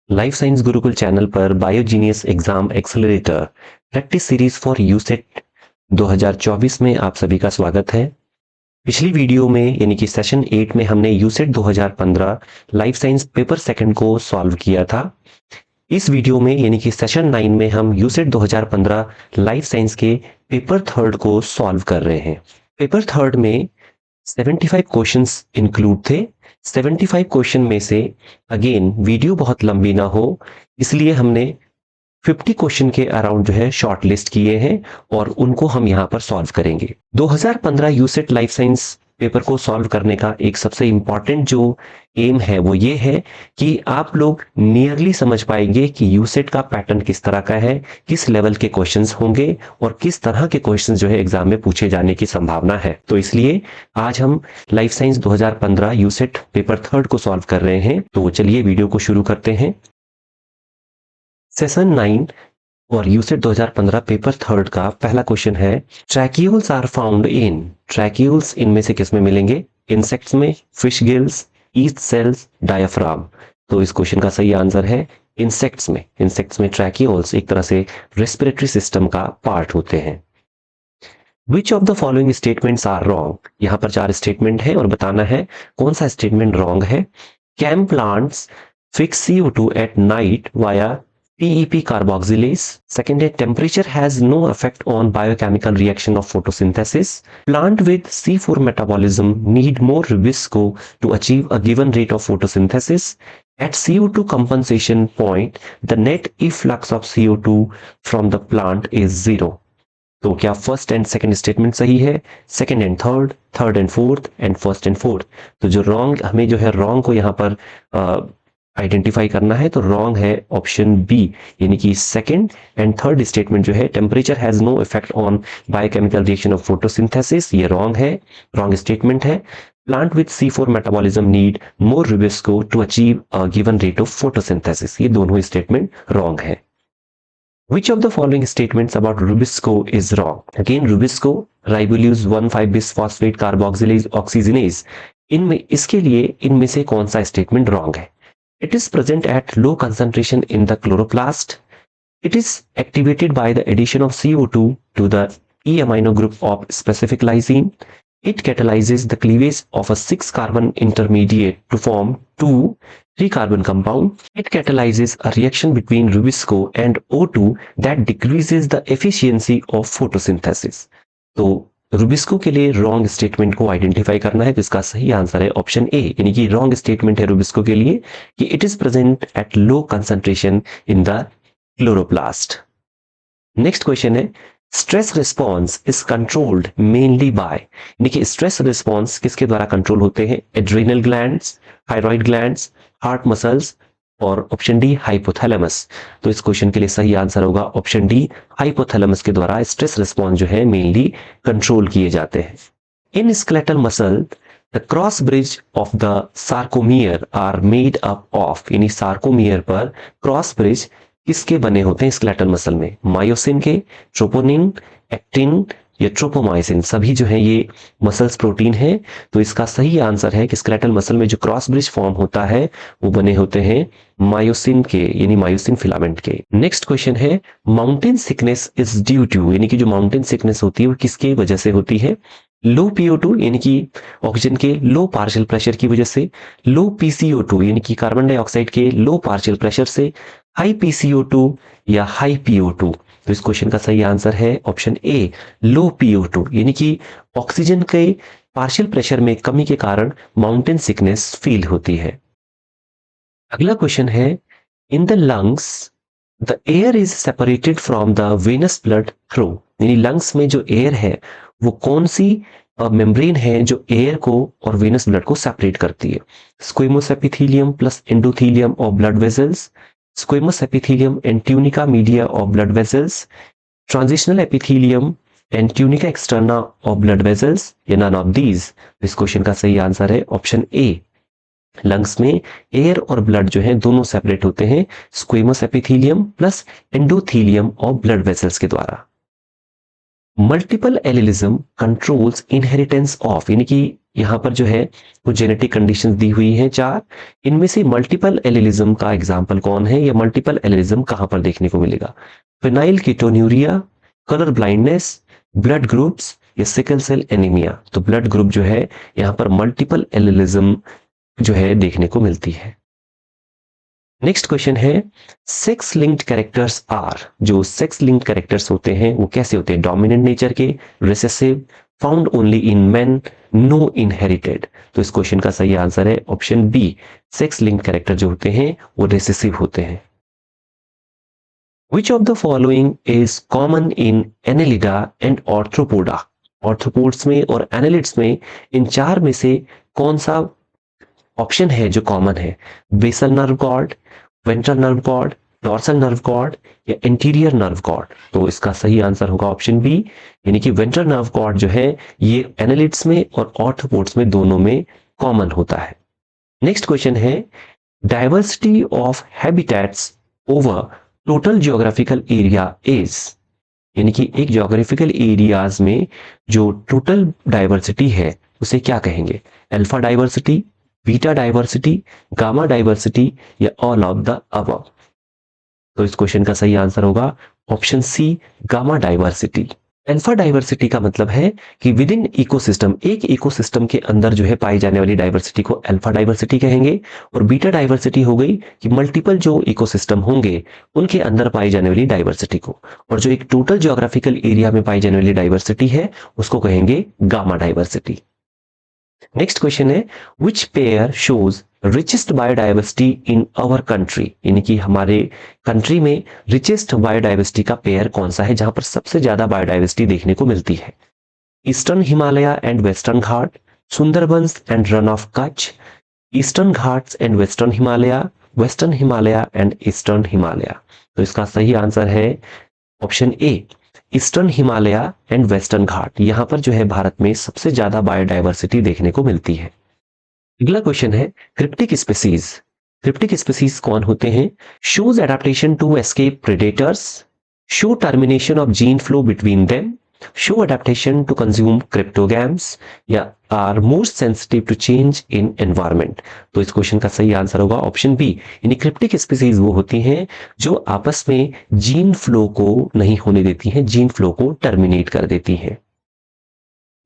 Life science Gurukul channel पर biogenius exam accelerator practice series for USET 2024 में आप सभी का स्वागत है। पिछली वीडियो में यानी कि सेशन 8 में हमने यूसेट 2015 लाइफ साइंस पेपर सेकंड को सॉल्व किया था। इस वीडियो में यानी कि सेशन 9 में हम यूसेट 2015 लाइफ साइंस के पेपर थर्ड को सॉल्व कर रहे हैं। पेपर थर्ड में 75 क्वेश्चंस इंक्लूड थे। 75 क्वेश्चन में से अगेन वीडियो बहुत लंबी ना हो इसलिए हमने 50 क्वेश्चन के अराउंड जो है शॉर्ट लिस्ट किए हैं और उनको हम यहां पर सॉल्व करेंगे। 2015 यूसेट लाइफ साइंस पेपर को सॉल्व करने का एक सबसे इंपॉर्टेंट जो एम है वो ये है कि आप लोग नियरली समझ पाएंगे कि यूसेट का पैटर्न किस तरह का है, किस लेवल के क्वेश्चंस होंगे और किस तरह के क्वेश्चंस जो है एग्जाम में पूछे जाने की संभावना है। तो इसलिए आज हम लाइफ साइंस 2015 यूसेट पेपर थर्ड को सॉल्व कर रहे हैं। तो चलिए वीडियो को शुरू करते हैं। सेशन 9 और यूसेट 2015 पेपर थर्ड का पहला क्वेश्चन है, tracheoles are found in. Tracheoles इनमें से किस में मिलेंगे? इंसेक्ट्स में, fish gills, yeast cells, diaphragm. तो इस क्वेश्चन का सही आंसर है इंसेक्ट्स में। इंसेक्ट्स में ट्रैक्यूल्स एक तरह से रेस्पिरेटरी सिस्टम का पार्ट होते हैं। Which of the following statements are wrong? यहां पर 4 स्टेटमेंट है और बताना है कौन सा स्टेटमेंट रॉन्ग है। CAM plants fix CO2 at night via PEP carboxylase. Second, temperature has no effect on biochemical reaction of photosynthesis. Plant with C4 metabolism need more Rubisco to achieve a given rate of photosynthesis. At CO2 compensation point, the net efflux of CO2 from the plant is 0. तो क्या first and second statement सही है? Second and third, third and fourth and first and fourth. तो जो wrong हमें जो है wrong को यहाँ पर आइडेंटिफाई करना है तो रॉन्ग है ऑप्शन बी, यानी कि सेकंड एंड थर्ड स्टेटमेंट जो है temperature has no effect on biochemical reaction of photosynthesis, ये रॉन्ग है, रॉन्ग स्टेटमेंट है। Plant with C4 metabolism need more RuBisCO to achieve a given rate of photosynthesis, ये दोनों statement wrong है। Which of the following statements about Rubisco is wrong? Again, Rubisco, ribulose 1,5-bisphosphate carboxylase oxygenase. इनमें इसके लिए इनमें से कौन सा स्टेटमेंट रॉन्ग है? It is present at low concentration in the chloroplast. It is activated by the addition of CO2 to the E amino group of specific lysine. It catalyzes the cleavage of a 6-carbon intermediate to form 2 3-carbon compound. It catalyzes a reaction between Rubisco and O2 that decreases the efficiency of photosynthesis. तो Rubisco के लिए wrong statement को identify करना है, तो इसका सही answer है ऑप्शन ए, यानी कि रॉन्ग स्टेटमेंट है रुबिस्को के लिए कि it is present at low concentration in the chloroplast. Next question है, stress response is controlled mainly by. यानी कि स्ट्रेस रिस्पॉन्स किसके द्वारा कंट्रोल होते हैं? Adrenal glands, thyroid glands, heart muscles और ऑप्शन डी हाइपोथैलेमस। तो इस क्वेश्चन के लिए सही आंसर होगा ऑप्शन डी, हाइपोथैलेमस के द्वारा स्ट्रेस रिस्पॉन्स जो है मेनली कंट्रोल किए जाते हैं। In skeletal muscle the cross bridge of the sarcomere are made up of. यानी सार्कोमियर पर क्रॉस ब्रिज किसके बने होते हैं स्केलेटल मसल में? मायोसिन के, ट्रोपोनिन, एक्टिन या ट्रोपोमाइसिन, सभी जो है ये मसल्स प्रोटीन है। तो इसका सही आंसर है कि स्केलेटल मसल में जो क्रॉस ब्रिज फॉर्म होता है वो बने होते हैं मायोसिन के, यानी मायोसिन फिलामेंट के। नेक्स्ट क्वेश्चन है, mountain sickness is due to. यानी कि जो माउंटेन सिकनेस होती है वो किसकी वजह से होती है? लो PO2 यानी कि ऑक्सीजन के लो पार्शियल प्रेशर की वजह से, लो PCO2 यानी कि कार्बन डाइऑक्साइड के लो पार्शियल प्रेशर से, हाई PCO2 या हाई PO2। तो इस क्वेश्चन का सही आंसर है ऑप्शन ए, लो PO2, यानी कि ऑक्सीजन के पार्शियल प्रेशर में कमी के कारण माउंटेन सिकनेस फील होती है। अगला क्वेश्चन है, in the lungs the air is separated from the venous blood through. यानी लंग्स में जो एयर है वो कौन सी मेम्ब्रेन है जो एयर को और वेनस ब्लड को सेपरेट करती है? Squamous epithelium plus endothelium of blood vessels, squamous epithelium and tunica media of blood vessels, transitional epithelium and tunica externa of blood vessels, या none of these। इस question का सही answer है option ए, lungs में air और blood जो है दोनों सेपरेट होते हैं squamous epithelium plus endothelium of blood vessels के द्वारा। Multiple allelism controls inheritance of, यानी कि यहाँ पर जो है वो जेनेटिक कंडीशंस दी हुई हैं 4। इनमें से मल्टीपल एलिलिज्म का एग्जांपल कौन है, या मल्टीपल एलिलिज्म कहाँ पर देखने को मिलेगा? Phenyl ketonuria, colour blindness, blood groups या सिकल सेल एनीमिया। तो ब्लड ग्रुप जो है यहाँ पर मल्टीपल एलिलिज्म जो है देखने को मिलती है। नेक्स्ट क्वेश्चन है, सेक्स लिंक्ड कैरेक्टर्स आर, जो सेक्स लिंक्ड कैरेक्टर्स होते हैं वो कैसे होते हैं? डोमिनेंट नेचर के, recessive, found only in men, no inherited. तो इस क्वेश्चन का सही आंसर है option B, sex linked character जो होते हैं वो रिसेसिव होते हैं। Which of the following is common in Annelida and Arthropoda? Arthropods में और Annelids में इन चार में से कौन सा ऑप्शन है जो कॉमन है? Basal nerve cord, ventral nerve cord, dorsal nerve cord या इंटीरियर नर्व कॉर्ड। तो इसका सही आंसर होगा ऑप्शन बी, यानी कि वेंट्रल नर्व कॉर्ड जो है ये एनालिड्स में और ऑर्थोपोड्स में दोनों में कॉमन होता है। नेक्स्ट क्वेश्चन है, diversity of habitats over total geographical area is, यानी कि एक ज्योग्राफिकल एरियाज में जो टोटल डाइवर्सिटी है उसे क्या कहेंगे? Alpha diversity, beta diversity, gamma diversity या ऑल ऑफ द अबव। तो इस क्वेश्चन का सही आंसर होगा option C, gamma diversity. Alpha diversity का मतलब है कि विद इन इकोसिस्टम, एक इकोसिस्टम के अंदर जो है पाई जाने वाली डाइवर्सिटी को अल्फा डाइवर्सिटी कहेंगे। और बीटा डाइवर्सिटी हो गई कि मल्टीपल जो इकोसिस्टम होंगे उनके अंदर पाई जाने वाली डाइवर्सिटी को, और जो एक टोटल ज्योग्राफिकल एरिया में पाई जाने वाली डाइवर्सिटी है उसको कहेंगे गामा डाइवर्सिटी। नेक्स्ट क्वेश्चन है, which pair shows richest biodiversity in our country, यानी कि हमारे कंट्री में रिचेस्ट बायोडाइवर्सिटी का पेयर कौन सा है जहां पर सबसे ज्यादा बायोडाइवर्सिटी देखने को मिलती है? Eastern Himalaya and western Ghat, Sundarbans and Rann of Kutch, eastern Ghats and western Himalaya, western Himalaya and eastern Himalaya. तो इसका सही आंसर है option A, eastern Himalaya and western Ghat. यहां पर जो है भारत में सबसे ज्यादा बायोडाइवर्सिटी देखने को मिलती है। अगला क्वेश्चन है, क्रिप्टिक स्पीसीज। क्रिप्टिक स्पीसीज कौन होते हैं? Shows adaptation to escape predators, show termination of gene flow between them, show adaptation to consume cryptogams या are most sensitive to change in environment. तो इस क्वेश्चन का सही आंसर होगा ऑप्शन बी, यानी क्रिप्टिक स्पीसीज वो होती हैं जो आपस में जीन फ्लो को नहीं होने देती हैं, जीन फ्लो को टर्मिनेट कर देती हैं।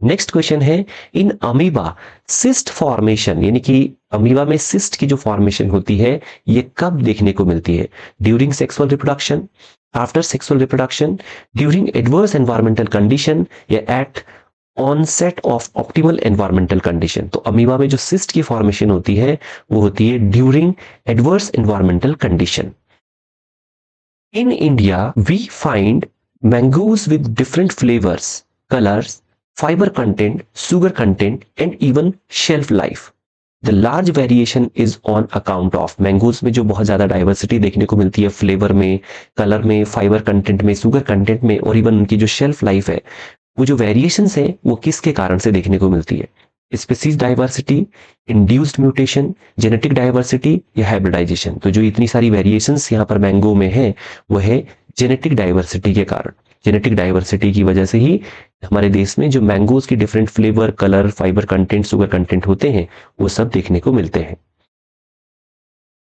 नेक्स्ट क्वेश्चन है, इन अमीबा सिस्ट फॉर्मेशन, यानी कि अमीबा में सिस्ट की जो फॉर्मेशन होती है ये कब देखने को मिलती है? During sexual reproduction, after sexual reproduction, during adverse environmental condition या at onset of optimal environmental condition. तो अमीबा में जो सिस्ट की फॉर्मेशन होती है वो होती है during adverse environmental condition. In India we find mangoes with different flavours, colours, fiber content, sugar content, and even shelf life. The large variation is on account of mangoes में जो बहुत ज्यादा डाइवर्सिटी देखने को मिलती है फ्लेवर में, colour में, फाइबर कंटेंट में, सुगर कंटेंट में और इवन उनकी जो शेल्फ लाइफ है, वो जो वेरिएशंस है वो किसके कारण से देखने को मिलती है? Species diversity, induced mutation, genetic diversity या हाइब्रिडाइजेशन। तो जो इतनी सारी वेरिएशंस यहाँ पर मैंगो में है वो है जेनेटिक डाइवर्सिटी के कारण। जेनेटिक डाइवर्सिटी की वजह से ही हमारे देश में जो मैंगोज की different flavour, colour, fibre content, sugar content होते हैं वो सब देखने को मिलते हैं।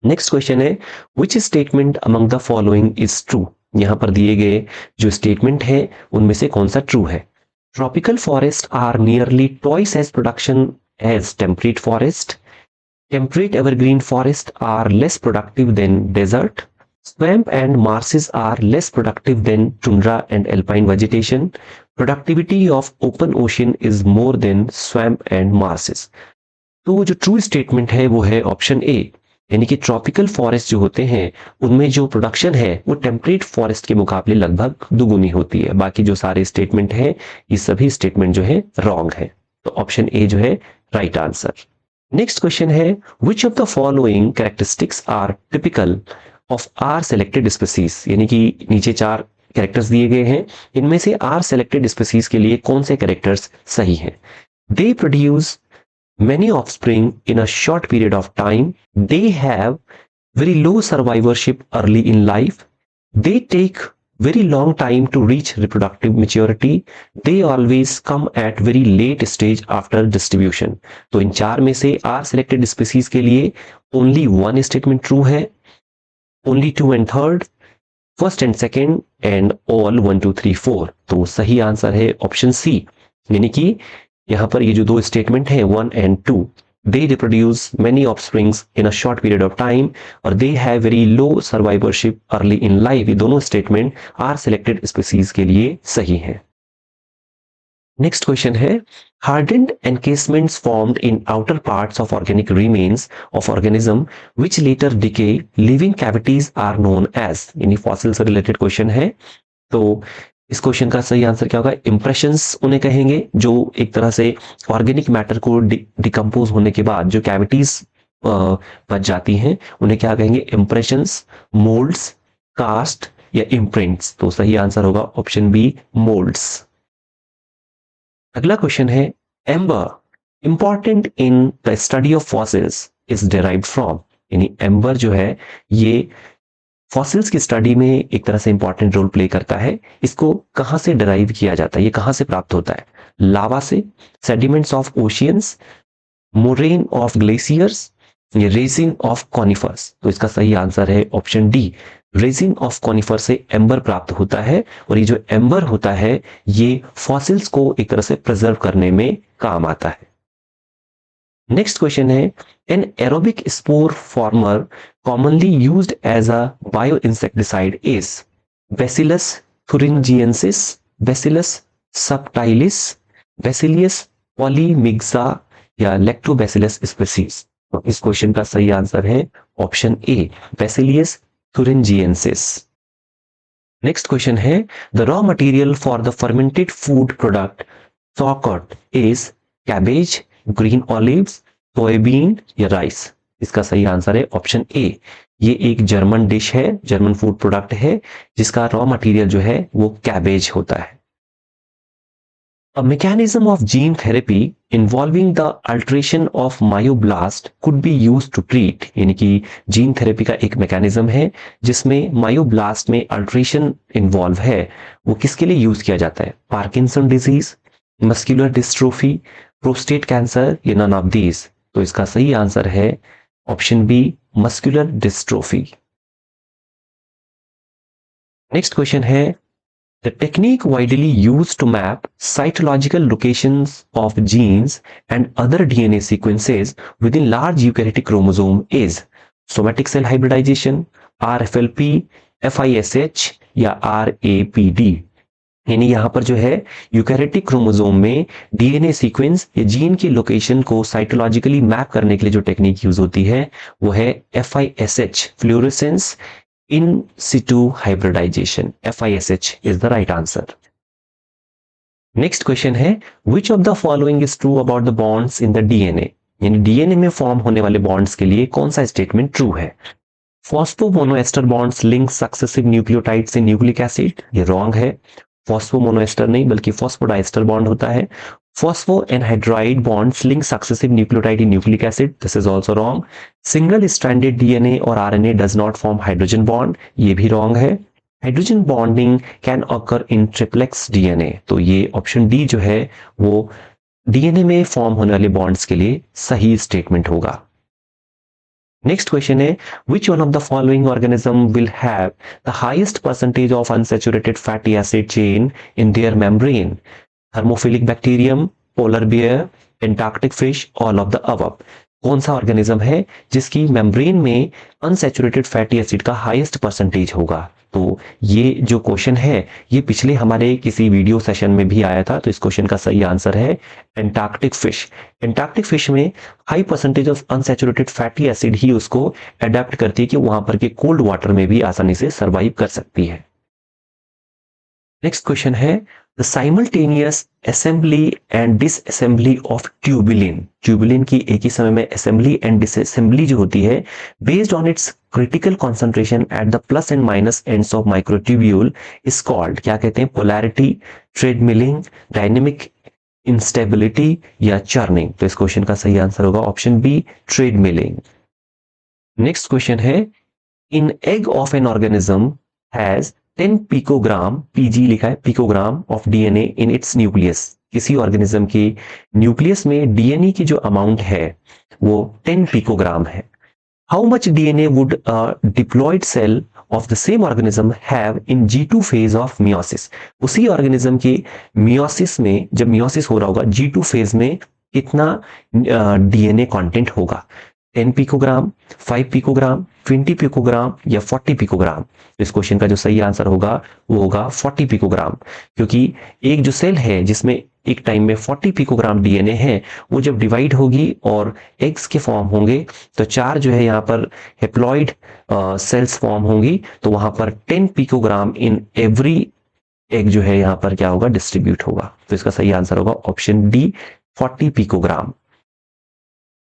नेक्स्ट क्वेश्चन है, which statement among the following is true? यहां पर दिए गए जो स्टेटमेंट है उनमें से कौन सा ट्रू है? Tropical forest are nearly twice as production as temperate forest, temperate evergreen forest are less productive than desert, swamp and marshes are less productive than tundra and alpine vegetation, productivity of open ocean is more than swamp and marshes। तो जो true statement है वो है option A, यानी कि tropical forest जो होते हैं उनमें जो प्रोडक्शन है वो टेम्परेट फॉरेस्ट के मुकाबले लगभग दुगुनी होती है। बाकी जो सारे स्टेटमेंट है ये सभी स्टेटमेंट जो है रॉन्ग है। तो ऑप्शन ए जो है राइट आंसर। नेक्स्ट क्वेश्चन है, which of the following characteristics are typical of r selected species, यानी कि नीचे 4 कैरेक्टर्स दिए गए हैं, इनमें से आर सेलेक्टेड स्पीसीज के लिए कौन से कैरेक्टर्स सही हैं? They produce many offspring in a short period of time, they have very low survivorship early in life, they take very long time to reach reproductive maturity. They always come at very late stage after distribution. तो इन चार में से are selected species के लिए only one statement true है, only two and third, first and second and all 1 2 3 4। तो सही answer है ऑप्शन सी, यानी कि यहाँ पर ये जो दो स्टेटमेंट है 1 and 2, they reproduce many offsprings in a short period of time और they have very low survivorship early in life। ये दोनों स्टेटमेंट आर सिलेक्टेड स्पीसीज के लिए सही है। नेक्स्ट क्वेश्चन है, hardened encasements formed in outer parts of organic remains of organism which later decay living cavities are known as। यानी fossil से related question है। तो इस क्वेश्चन का सही आंसर क्या होगा, इंप्रेशंस उन्हें कहेंगे जो एक तरह से ऑर्गेनिक मैटर को डिकम्पोज होने के बाद जो कैविटीज बच जाती हैं उन्हें क्या कहेंगे, इंप्रेशंस, मोल्ड्स, कास्ट या इम्प्रिंट्स। तो सही आंसर होगा ऑप्शन बी, मोल्ड्स। अगला क्वेश्चन है, amber important in the study of fossils is derived from. यानी एम्बर जो है ये फॉसिल्स की स्टडी में एक तरह से इंपॉर्टेंट रोल प्ले करता है। इसको कहां से डिराइव किया जाता है, ये कहां से प्राप्त होता है, लावा से, sediments of oceans, moraine of glaciers या रेजिन ऑफ कॉनिफर्स। तो इसका सही आंसर है option D, resin of conifer से एम्बर प्राप्त होता है और ये जो एम्बर होता है ये फॉसिल्स को एक तरह से प्रिजर्व करने में काम आता है। नेक्स्ट क्वेश्चन है, an aerobic spore former commonly used as a bioinsecticide is Bacillus thuringiensis, Bacillus subtilis, Bacillus polymyxa या Lactobacillus species। तो इस क्वेश्चन का सही आंसर है option A, Bacillus thuringiensis। Next question है, the raw material for the fermented food product sauerkraut is cabbage, green olives, soybean या rice. इसका सही आंसर है ऑप्शन ए, ये एक जर्मन डिश है, जर्मन फूड प्रोडक्ट है जिसका रॉ मटेरियल जो है वो कैबेज होता है। A mechanism of gene therapy involving the alteration of myoblasts could be used to treat। यानी कि जीन थेरेपी का एक मैकेनिज्म है जिसमें मायोब्लास्ट में अल्ट्रेशन इन्वॉल्व है, वो किसके लिए यूज किया जाता है, Parkinson disease, muscular dystrophy, prostate cancer या नन ऑफ दीज। तो इसका सही आंसर है option B, muscular dystrophy. Next question है, the technique widely used to map cytological locations of genes and other DNA sequences within large eukaryotic chromosome is somatic cell hybridization, RFLP, FISH या RAPD. यानी यहां पर जो है eukaryotic chromosome में DNA sequence या gene की location को साइटोलॉजिकली मैप करने के लिए जो टेक्निक यूज होती है वो है FISH, fluorescence in situ hybridization. FISH is the right answer. Next question है, which of the following is true about the bonds in the DNA. यानी डीएनए में फॉर्म होने वाले बॉन्ड्स के लिए कौन सा स्टेटमेंट ट्रू है। Phosphomonoester bonds link successive nucleotides in nucleic acid, ये रॉन्ग है। फॉस्फोमोनोएस्टर नहीं बल्कि फॉस्फोडाइस्टर बॉन्ड होता है। Phospho anhydride bonds link successive nucleotide in nucleic acid, this is also wrong. Single stranded DNA और RNA does not form hydrogen bond, ये भी wrong है। Hydrogen bonding can occur in triplex DNA, तो ये option D जो है वो DNA में फॉर्म होने वाले बॉन्ड्स के लिए सही स्टेटमेंट होगा। नेक्स्ट क्वेश्चन है, which one of the following organism will have the highest percentage of unsaturated fatty acid chain in their membrane? Thermophilic bacterium, polar bear, Antarctic fish, all of the above। कौन सा organism है जिसकी membrane में unsaturated fatty acid का highest percentage होगा। तो ये जो क्वेश्चन है ये पिछले हमारे किसी वीडियो सेशन में भी आया था, तो इस क्वेश्चन का सही आंसर है एंटार्क्टिक फिश। एंटार्क्टिक फिश में high percentage of unsaturated fatty acid ही उसको अडेप्ट करती है कि वहां पर के कोल्ड वाटर में भी आसानी से सर्वाइव कर सकती है। नेक्स्ट क्वेश्चन है, the simultaneous assembly and disassembly of tubulin. Tubulin की एक ही समय में असेंबली एंड डिसअसेंबली जो होती है based on its critical concentration at the plus and minus ends of microtubule is called, क्या कहते हैं, पोलैरिटी, ट्रेडमिलिंग, डायनेमिक इंस्टेबिलिटी या चर्निंग। तो इस क्वेश्चन का सही आंसर होगा option B, treadmilling. Next question है, in egg of an organism has 10 picogram, PG लिखा है, picogram of DNA in its nucleus. किसी ऑर्गेनिज्म के न्यूक्लियस में डीएनए की जो अमाउंट है वो 10 पिकोग्राम है। How much DNA would diploid cell of the same organism have in G2 phase of meiosis. उसी ऑर्गेनिज्म के मियोसिस में, जब मियोसिस हो रहा होगा, G2 फेज में कितना डीएनए कंटेंट होगा? 10 पिकोग्राम, 5 पिकोग्राम, 20 पिकोग्राम या 40 पिकोग्राम? तो इस क्वेश्चन का जो सही आंसर होगा वो होगा 40 पिकोग्राम, क्योंकि एक जो सेल है जिसमें एक टाइम में 40 पिकोग्राम डीएनए है, वो जब डिवाइड होगी और एग्स के फॉर्म होंगे तो 4 जो है यहाँ पर हेप्लॉइड सेल्स फॉर्म होंगी, तो वहां पर 10 पिकोग्राम इन एवरी एग जो है यहाँ पर क्या होगा? डिस्ट्रीब्यूट होगा। तो इसका सही आंसर होगा ऑप्शन डी, 40 पिकोग्राम।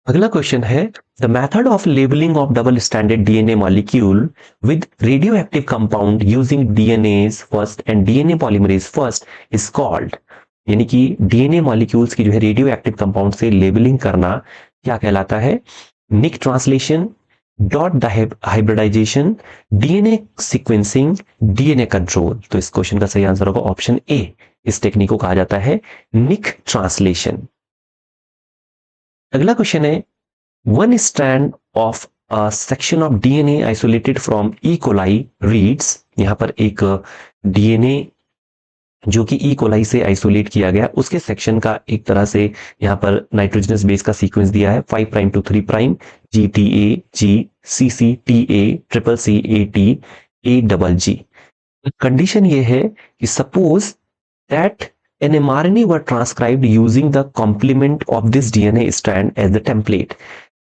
अगला क्वेश्चन है, the method of labeling of double standard DNA molecule with radioactive compound using DNase first and DNA polymerase first is called. यानी कि डीएनए मॉलिक्यूल्स की जो है रेडियो एक्टिव कंपाउंड से labeling करना क्या कहलाता है? Nick translation, dot hybridization, DNA sequencing, DNA control. तो इस क्वेश्चन का सही आंसर होगा ऑप्शन ए। इस टेक्निक को कहा जाता है निक ट्रांसलेशन। अगला क्वेश्चन है, one strand of a section of DNA isolated from E coli reads. यहां पर एक डीएनए जो कि ई कोलाई से आइसोलेट किया गया, उसके सेक्शन का एक तरह से यहाँ पर नाइट्रोजनस बेस का सीक्वेंस दिया है 5 prime to 3 prime, GTA G CC TA triple CAT AGG। Condition ये है कि suppose that an mRNA were transcribed using the complement of this DNA strand as the template।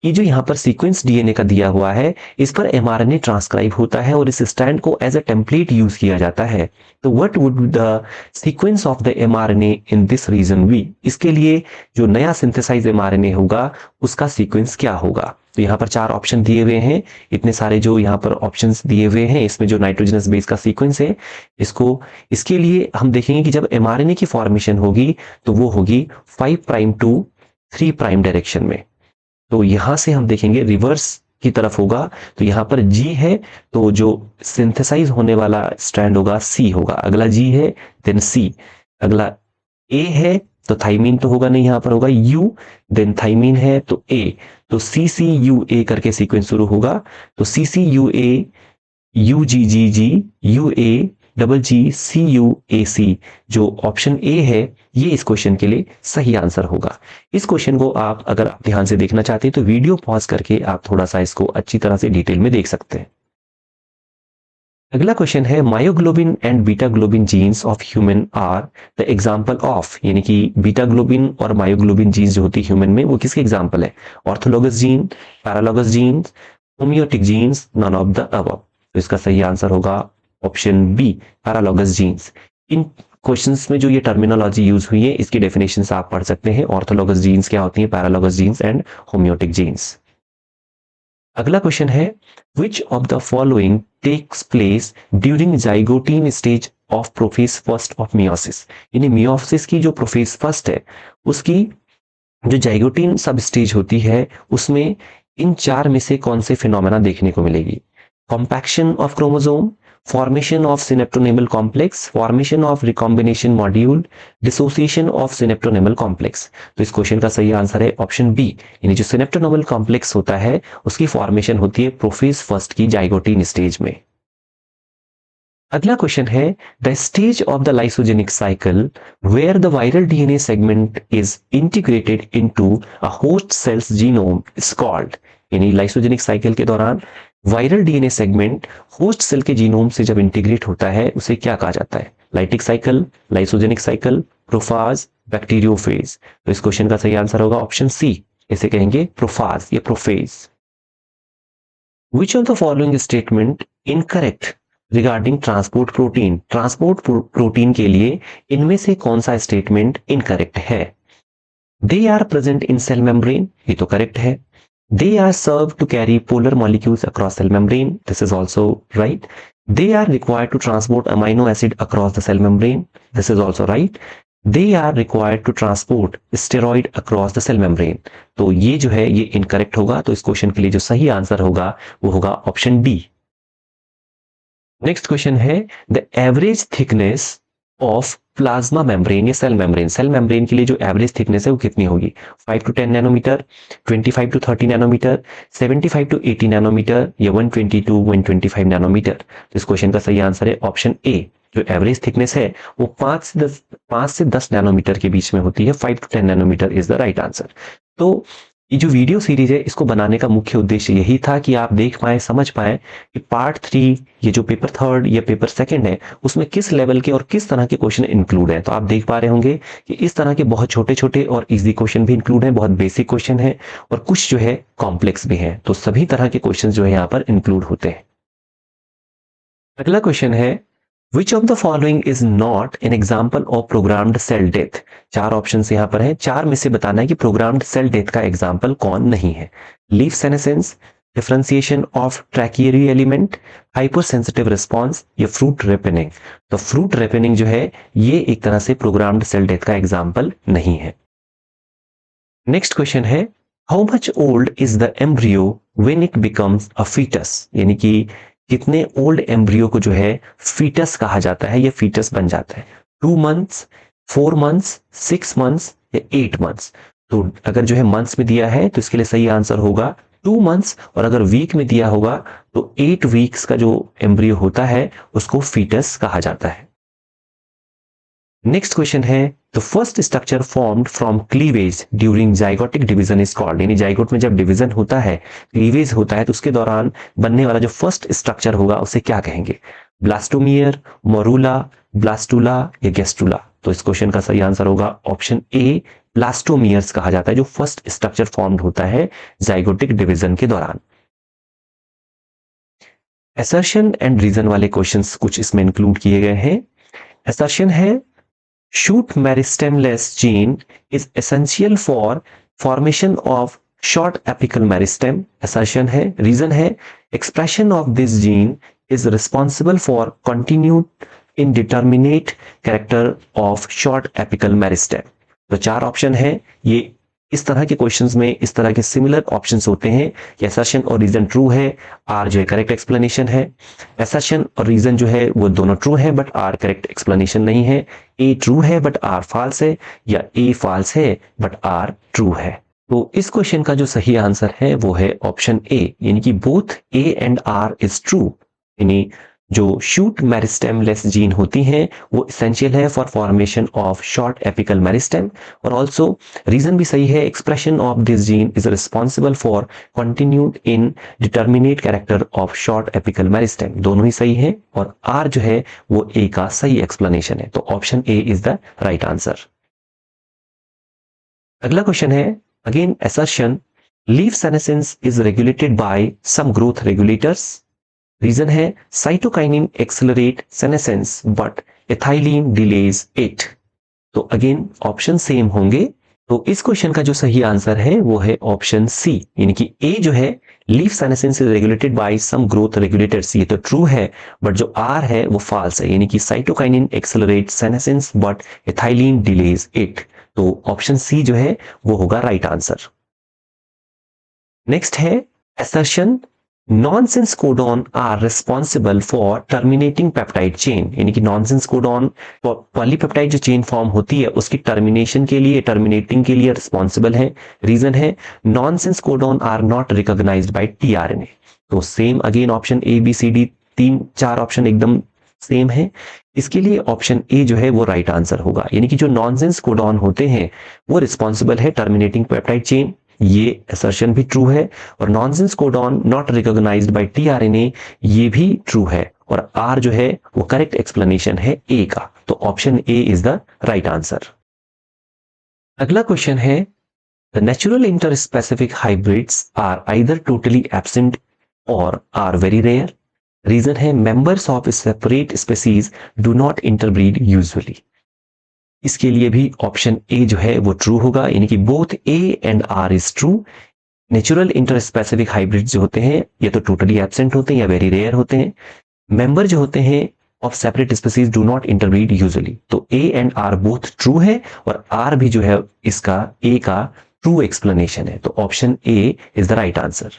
ये जो यहाँ पर सीक्वेंस डीएनए का दिया हुआ है, इस पर एमआरएनए ट्रांसक्राइब होता है और इस स्टैंड को एज अ टेम्पलेट यूज किया जाता है। तो what would the sequence of the mRNA in this region be? इसके लिए जो नया सिंथेसाइज एमआरएनए होगा उसका सीक्वेंस क्या होगा? तो यहाँ पर 4 ऑप्शन दिए हुए हैं। इतने सारे जो यहाँ पर ऑप्शंस दिए हुए हैं, इसमें जो नाइट्रोजनस बेस का सीक्वेंस है, इसके लिए हम देखेंगे कि जब एमआरएनए की फॉर्मेशन होगी तो वो होगी 5 प्राइम टू 3 प्राइम डायरेक्शन में। तो यहां से हम देखेंगे रिवर्स की तरफ होगा, तो यहां पर G है तो जो सिंथेसाइज होने वाला स्ट्रैंड होगा C होगा। अगला G है देन C, अगला A है तो थाइमीन तो होगा नहीं, यहां पर होगा U, देन थाइमीन है तो A, तो CCUA करके सीक्वेंस शुरू होगा। तो CCUA UGGG UA GGCUAC जो ऑप्शन ए है, ये इस क्वेश्चन के लिए सही आंसर होगा। इस क्वेश्चन को आप अगर आप ध्यान से देखना चाहते हैं तो वीडियो पॉज करके आप थोड़ा सा इसको अच्छी तरह से डिटेल में देख सकते हैं। अगला क्वेश्चन है, myoglobin and beta globin genes of human are the example of. यानी कि बीटा ग्लोबिन और मायोग्लोबिन जीन्स जो होती है ह्यूमन में, वो किसके एग्जांपल है? Orthologous gene, paralogous genes, homeotic genes, none of the above. तो इसका सही आंसर होगा ऑप्शन बी, पैरालोगस जीन्स। इन क्वेश्चंस में जो ये टर्मिनोलॉजी यूज हुई है, इसकी डेफिनेशंस आप पढ़ सकते हैं। ऑर्थोलोगस जीन्स क्या होती है, paralogous genes and homeotic genes. अगला क्वेश्चन है, which of the following takes place during zygotene stage of prophase first of meiosis. यानी मियोसिस की जो प्रोफेज फर्स्ट है, उसकी जो जाइगोटीन सब स्टेज होती है, उसमें इन 4 में से कौन से फिनोमेना देखने को मिलेगी? Compaction of chromosome, formation of synaptonemal complex, formation of recombination module, dissociation of synaptonemal complex। तो इस क्वेश्चन का सही आंसर है ऑप्शन बी, यानी जो synaptonemal complex होता है उसकी फॉर्मेशन होती है प्रोफेज फर्स्ट की जाइगोटीन स्टेज में। अगला क्वेश्चन है, the stage of the lysogenic cycle where the viral DNA segment is integrated into a host cell's genome is called. यानी लाइसोजेनिक साइकिल के दौरान viral DNA segment host cell के genome से जब integrate होता है उसे क्या कहा जाता है? Lytic cycle, lysogenic cycle, prophage, bacteriophage. तो इस क्वेश्चन का सही आंसर होगा ऑप्शन सी, इसे कहेंगे प्रोफाज या prophage. Which of the following statement incorrect regarding transport protein. Transport protein के लिए इनमें से कौन सा स्टेटमेंट इनकरेक्ट है? They are present in cell membrane, ये तो करेक्ट है। They are served to carry polar molecules across cell membrane. This is also right. They are required to transport amino acid across the cell membrane. This is also right. They are required to transport steroid across the cell membrane. तो ये जो है ये incorrect होगा। तो इस question के लिए जो सही आंसर होगा वो होगा ऑप्शन डी। नेक्स्ट क्वेश्चन है the average thickness of plasma membrane या सेल मेम्ब्रेन के लिए जो एवरेज थिकनेस है वो कितनी होगी? 5 to 10 nanometer, 25 to 30 nanometer, 75 to 80 nanometer या 120 टू 125 नैनोमीटर। तो इस क्वेश्चन का सही आंसर है ऑप्शन ए। जो एवरेज थिकनेस है वो 5 से 10 नैनोमीटर के बीच में होती है। 5 to 10 nanometer is the right answer. तो ये जो वीडियो सीरीज है इसको बनाने का मुख्य उद्देश्य यही था कि आप देख पाए, समझ पाए कि पार्ट 3 ये जो पेपर थर्ड या पेपर सेकंड है उसमें किस लेवल के और किस तरह के क्वेश्चन इंक्लूड है। तो आप देख पा रहे होंगे कि इस तरह के बहुत छोटे छोटे और इजी क्वेश्चन भी इंक्लूड है, बहुत बेसिक क्वेश्चन है और कुछ जो है कॉम्प्लेक्स भी है। तो सभी तरह के क्वेश्चन जो है यहाँ पर इंक्लूड होते हैं। अगला क्वेश्चन है which of the following is not an example of programmed cell death. चार ऑप्शन यहाँ पर है, चार में से बताना है कि प्रोग्राम्ड सेल डेथ का एग्जाम्पल कौन नहीं है। Leaf senescence, differentiation of tracheary element, hypersensitive response या फ्रूट रेपनिंग। तो फ्रूट रेपनिंग जो है ये एक तरह से प्रोग्राम्ड सेल डेथ का एग्जाम्पल नहीं है। नेक्स्ट क्वेश्चन है how much old is the embryo when it becomes a foetus. यानी कि कितने ओल्ड एम्ब्रियो को जो है फीटस कहा जाता है या फीटस बन जाता है? 2 मंथ्स, 4 मंथ्स, 6 मंथ्स या 8 मंथ्स। तो अगर जो है मंथ्स में दिया है तो इसके लिए सही आंसर होगा 2 मंथ्स, और अगर वीक में दिया होगा तो 8 वीक्स का जो एम्ब्रियो होता है उसको फीटस कहा जाता है। नेक्स्ट क्वेश्चन है the first structure formed from cleavage during zygotic division is called. यानी जाइगोट में जब डिवीजन होता है, क्लीवेज होता है, तो उसके दौरान बनने वाला जो फर्स्ट स्ट्रक्चर होगा उसे क्या कहेंगे? ब्लास्टोमियर, मोरूला, ब्लास्टूला या गेस्टूला। तो इस क्वेश्चन का सही आंसर होगा ऑप्शन ए, ब्लास्टोमियर्स कहा जाता है जो फर्स्ट स्ट्रक्चर फॉर्म्ड होता है जाइगोटिक डिवीजन के दौरान। असर्शन एंड रीजन वाले क्वेश्चंस कुछ इसमें इंक्लूड किए गए हैं। असर्शन है shoot meristemless gene is essential for formation of short apical meristem। assertion है। reason है expression of this gene is responsible for continued indeterminate character of short apical meristem। तो चार ऑप्शन है। ये इस तरह के क्वेश्चंस में इस तरह के सिमिलर ऑप्शंस होते हैं कि असर्शन और रीजन ट्रू है, आर जो है करेक्ट एक्सप्लेनेशन है। असर्शन और रीजन जो है वो दोनों ट्रू है बट आर करेक्ट एक्सप्लेनेशन नहीं है। ए ट्रू है बट आर फॉल्स है, या ए फॉल्स है बट आर ट्रू है। तो इस क्वेश्चन का जो सही आंसर है वो है ऑप्शन ए, यानी कि both A and R is true. यानी जो शूट मेरिस्टेमलेस जीन होती हैं वो इसेंशियल है for formation of short apical meristem, और ऑल्सो रीजन भी सही है, expression of this gene is responsible for continued in determinate character of short apical meristem. दोनों ही सही है और आर जो है वो ए का सही एक्सप्लेनेशन है। तो option A is the right answer. अगला क्वेश्चन है again assertion leaf senescence is regulated by some growth regulators. Reason है cytokinin accelerate senescence but ethylene delays it. तो अगेन ऑप्शन सेम होंगे। तो इस क्वेश्चन का जो सही आंसर है वो है ऑप्शन सी, यानी कि ए जो है leaf senescence is regulated by some growth regulators, ये तो ट्रू है, बट जो आर है वो फॉल्स है, यानी कि cytokinin accelerate senescence but ethylene delays it. तो ऑप्शन सी जो है वो होगा राइट आंसर। नेक्स्ट है assertion nonsense codon are responsible for terminating peptide chain. यानी कि नॉनसेंस कोडॉन पॉलीपेप्टाइड जो चेन फॉर्म होती है उसकी टर्मिनेशन के लिए, टर्मिनेटिंग के लिए रिस्पॉन्सिबल है। रीजन है nonsense codon are not recognised by tRNA. तो same again option A B C D तीन चार ऑप्शन एकदम सेम है। इसके लिए ऑप्शन ए जो है वो राइट आंसर होगा, यानी कि जो नॉनसेंस कोडॉन होते हैं वो रिस्पॉन्सिबल है टर्मिनेटिंग पेप्टाइड चेन, ये असर्शन भी ट्रू है। और nonsense codon not recognised by tRNA ये भी ट्रू है, और आर जो है वो करेक्ट एक्सप्लेनेशन है ए का। तो option A is the right answer. अगला क्वेश्चन है the natural interspecific hybrids are either totally absent और आर वेरी रेयर। रीजन है members of separate species do not interbreed usually. इसके लिए भी ऑप्शन ए जो है वो ट्रू होगा, यानी कि both A and R is true. Natural interspecific hybrid जो होते हैं ये तो टोटली एब्सेंट होते हैं या वेरी रेयर होते हैं। मेंबर जो होते हैं of separate species do not interbreed usually. तो A and R both true है, और आर भी जो है इसका ए का ट्रू एक्सप्लेनेशन है। तो option A is the right answer.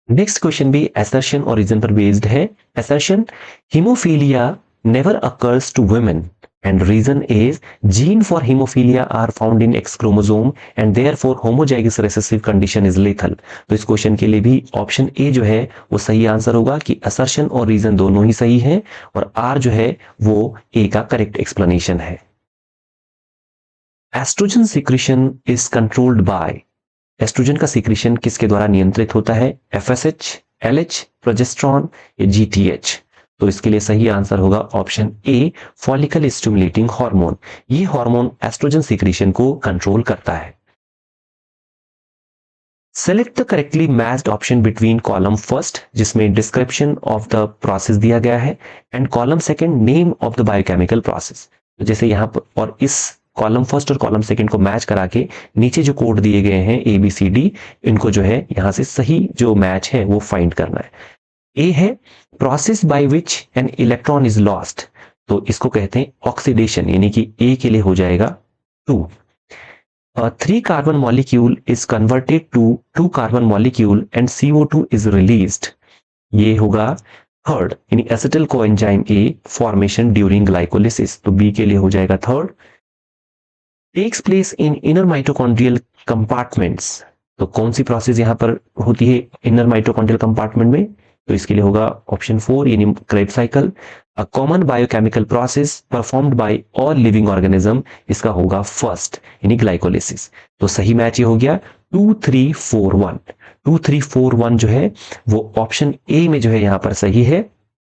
Next question भी असर्शन और रीजन पर बेस्ड है। Assertion, haemophilia never occurs to women and reason is gene for hemophilia are found in X chromosome and therefore homozygous recessive condition is lethal। तो इस question के लिए भी option A जो है वो सही आंसर होगा कि असर्शन और रीजन दोनों ही सही है और आर जो है वो ए का करेक्ट एक्सप्लेनेशन है। Estrogen secretion is controlled by, estrogen का सिक्रीशन किसके द्वारा नियंत्रित होता है? एफएसएच, एलएच, प्रोजेस्टेरॉन या जीटीएच। तो इसके लिए सही आंसर होगा ऑप्शन ए, फॉलिकल स्टिमुलेटिंग हार्मोन। ये हार्मोन एस्ट्रोजन सिक्रीशन को कंट्रोल करता है। Select the correctly matched option between column first जिसमें डिस्क्रिप्शन ऑफ द प्रोसेस दिया गया है and column second name of the biochemical process. तो जैसे यहाँ पर और इस कॉलम फर्स्ट और कॉलम सेकंड को मैच करा के नीचे जो कोड दिए गए हैं ए बी सी डी, इनको जो है यहाँ से सही जो मैच है वो फाइंड करना है। ए है process by which an electron is lost, तो इसको कहते हैं ऑक्सीडेशन, यानी कि ए के लिए हो जाएगा 2। 3 carbon molecule is converted to 2 carbon molecule and CO2 is released, ये होगा थर्ड, यानी acetyl coenzyme A formation during glycolysis, तो बी के लिए हो जाएगा third. Takes place in inner mitochondrial compartments, तो कौन सी प्रोसेस यहां पर होती है इनर माइटोकॉन्ड्रियल कंपार्टमेंट में? तो इसके लिए होगा ऑप्शन 4 यानी Krebs cycle. A common biochemical process performed by all living organism, इसका होगा फर्स्ट यानी ग्लाइकोलिसिस। तो सही मैच ये हो गया 2 3 4 1। 2 3 4 1 जो है वो ऑप्शन ए में जो है यहाँ पर सही है,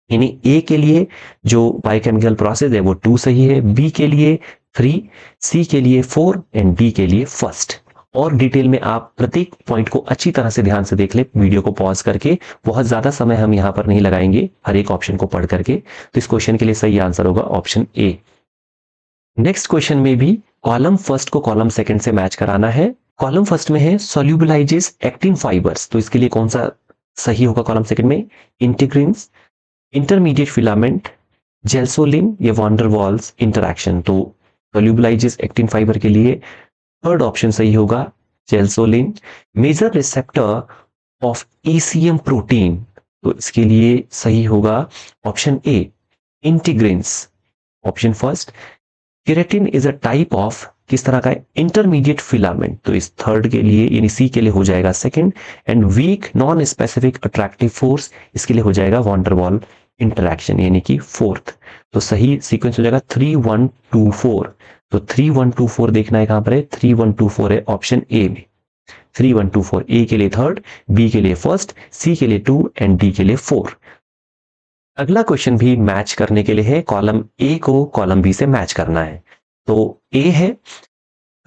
यानी ए के लिए जो बायोकेमिकल प्रोसेस है वो 2 सही है, बी के लिए 3, सी के लिए 4 एंड डी के लिए फर्स्ट। और डिटेल में आप प्रत्येक पॉइंट को अच्छी तरह से ध्यान से देख ले वीडियो को पॉज करके, बहुत ज्यादा समय हम यहाँ पर नहीं लगाएंगे हर एक ऑप्शन को पढ़ करके। तो इस क्वेश्चन के लिए सही आंसर होगा ऑप्शन ए। नेक्स्ट क्वेश्चन में भी कॉलम फर्स्ट को कॉलम सेकंड से मैच कराना है। कॉलम फर्स्ट में है सोल्यूबलाइजेस एक्टिन फाइबर्स, तो इसके लिए कौन सा सही होगा कॉलम सेकंड में? इंटीग्रिन्स, इंटरमीडिएट फिलामेंट, जेल्सोलिन या वांडरवाल्स इंटरैक्शन। तो सोल्यूबलाइजेस एक्टिन फाइबर के लिए थर्ड ऑप्शन सही होगा, gelsolin. Major receptor of ECM protein, तो इसके लिए सही होगा option A, integrins, option first. Keratin is a type of, किस तरह का? इंटरमीडिएट फिलामेंट, तो इस थर्ड के लिए यानी सी के लिए हो जाएगा second. And weak non specific attractive force, इसके लिए हो जाएगा वांडरवाल इंटरैक्शन यानी कि फोर्थ। तो सही सीक्वेंस हो जाएगा 3 1 2 4। तो 3 1 2 4 देखना है कहां पर है? 3 1 2 4 है ऑप्शन ए में। 3 1 2 4, ए के लिए थर्ड, बी के लिए फर्स्ट, सी के लिए 2 एंड डी के लिए 4। अगला क्वेश्चन भी मैच करने के लिए है, कॉलम ए को कॉलम बी से मैच करना है। तो ए है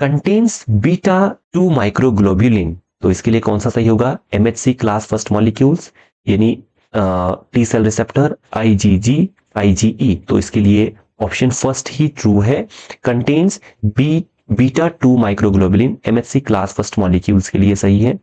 कंटेन्स बीटा 2 माइक्रोग्लोब्यूलिन, तो इसके लिए कौन सा सही होगा? एमएचसी क्लास फर्स्ट मॉलिक्यूल्स, यानी T cell receptor, IgG, IgE, तो इसके लिए ऑप्शन फर्स्ट ही ट्रू है। Contains beta 2 microglobulin, MHC class first molecules के लिए सही है।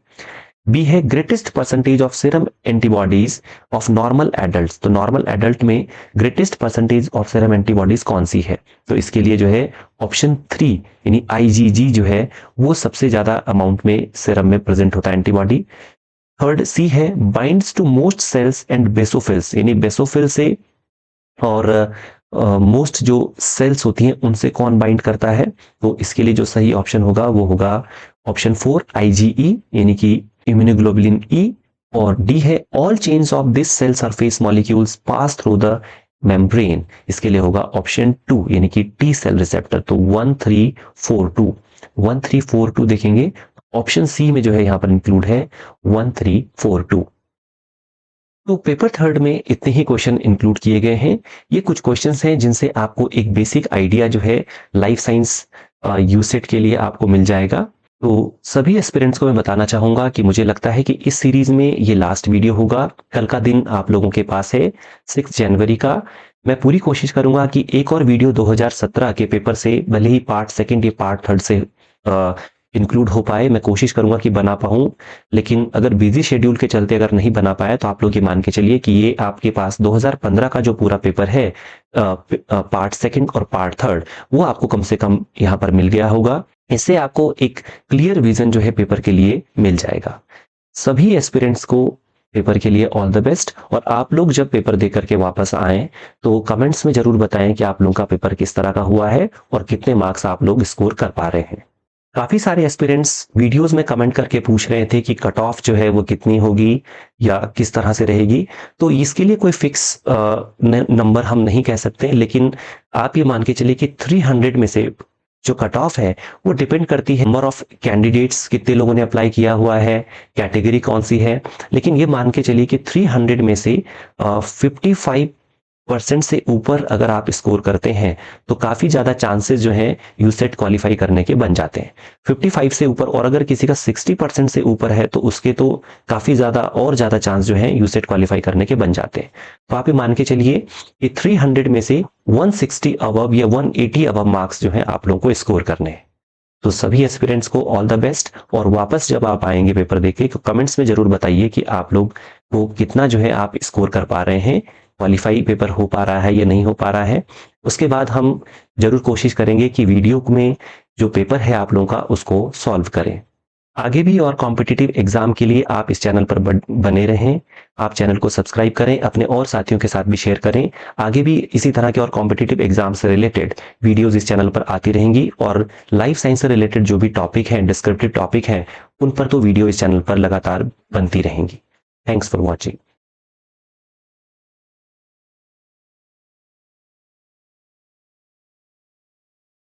बी है greatest percentage of serum antibodies of normal adults, तो नॉर्मल एडल्ट में greatest percentage of serum antibodies कौन सी है? तो इसके लिए जो है ऑप्शन 3 यानी आईजीजी जो है वो सबसे ज्यादा अमाउंट में सीरम में प्रेजेंट होता है एंटीबॉडी। थर्ड सी है binds to mast cells and basophils, यानी बेसोफिल से और मोस्ट जो सेल्स होती हैं उनसे कौन बाइंड करता है? तो इसके लिए जो सही ऑप्शन होगा वो होगा ऑप्शन 4 आईजीई यानी कि इम्यूनोग्लोबुलिन ई। और डी है all chains of this cell surface molecules pass through the membrane, इसके लिए होगा ऑप्शन 2 यानी कि टी सेल रिसेप्टर। तो 1342 1342 देखेंगे ऑप्शन सी में जो है यहाँ पर इंक्लूड है 1342। तो पेपर थर्ड में इतने ही क्वेश्चन इंक्लूड किए गए हैं। ये कुछ क्वेश्चंस हैं जिनसे आपको एक बेसिक आइडिया जो है लाइफ साइंस यूसेट के लिए आपको मिल जाएगा। तो सभी एस्पिरेंट्स को मैं बताना चाहूंगा कि मुझे लगता है कि इस सीरीज में ये लास्ट वीडियो होगा। कल का दिन आप लोगों के पास है 6 जनवरी का। मैं पूरी कोशिश करूंगा कि एक और वीडियो 2017 के पेपर से, भले ही पार्ट सेकंड या पार्ट थर्ड से इंक्लूड हो पाए, मैं कोशिश करूंगा कि बना पाऊं। लेकिन अगर बिजी शेड्यूल के चलते अगर नहीं बना पाया तो आप लोग ये मान के चलिए कि ये आपके पास 2015 का जो पूरा पेपर है पार्ट सेकंड और पार्ट थर्ड, वो आपको कम से कम यहाँ पर मिल गया होगा। इससे आपको एक क्लियर विजन जो है पेपर के लिए मिल जाएगा। सभी एस्पिरेंट्स को पेपर के लिए ऑल द बेस्ट। और आप लोग जब पेपर दे करके वापस आएँ तो कमेंट्स में ज़रूर बताएं कि आप लोगों का पेपर किस तरह का हुआ है और कितने मार्क्स आप लोग स्कोर कर पा रहे हैं। काफ़ी सारे एस्पिरेंट्स वीडियोस में कमेंट करके पूछ रहे थे कि कट ऑफ जो है वो कितनी होगी या किस तरह से रहेगी। तो इसके लिए कोई फिक्स नंबर हम नहीं कह सकते, लेकिन आप ये मान के चलिए कि 300 में से जो कट ऑफ है वो डिपेंड करती है नंबर ऑफ कैंडिडेट्स, कितने लोगों ने अप्लाई किया हुआ है, कैटेगरी कौन सी है। लेकिन ये मान के चलिए कि 300 में से 55% से ऊपर अगर आप स्कोर करते हैं तो काफ़ी ज़्यादा चांसेस जो हैं यूसेट क्वालिफाई करने के बन जाते हैं। 55 से ऊपर, और अगर किसी का 60% से ऊपर है तो उसके तो काफ़ी ज़्यादा और ज़्यादा चांस जो है यूसेट क्वालिफाई करने के बन जाते हैं। तो आप ये मान के चलिए कि 300 में से 160 अबव या 180 अबव मार्क्स जो है आप लोगों को स्कोर करने हैं। तो सभी एस्पिरेंट्स को ऑल द बेस्ट। और वापस जब आप आएंगे पेपर देके तो कमेंट्स में जरूर बताइए कि आप लोग को कितना जो है आप स्कोर कर पा रहे हैं, क्वालिफाई पेपर हो पा रहा है या नहीं हो पा रहा है। उसके बाद हम जरूर कोशिश करेंगे कि वीडियो में जो पेपर है आप लोगों का उसको सॉल्व करें। आगे भी और कॉम्पिटिटिव एग्जाम के लिए आप इस चैनल पर बने रहें। आप चैनल को सब्सक्राइब करें, अपने और साथियों के साथ भी शेयर करें। आगे भी इसी तरह के और कॉम्पिटिटिव एग्जाम से रिलेटेड वीडियोस इस चैनल पर आती रहेंगी, और लाइफ साइंस से रिलेटेड जो भी टॉपिक हैं, डिस्क्रिप्टिव टॉपिक हैं, उन पर तो वीडियो इस चैनल पर लगातार बनती रहेंगी। Thanks for watching.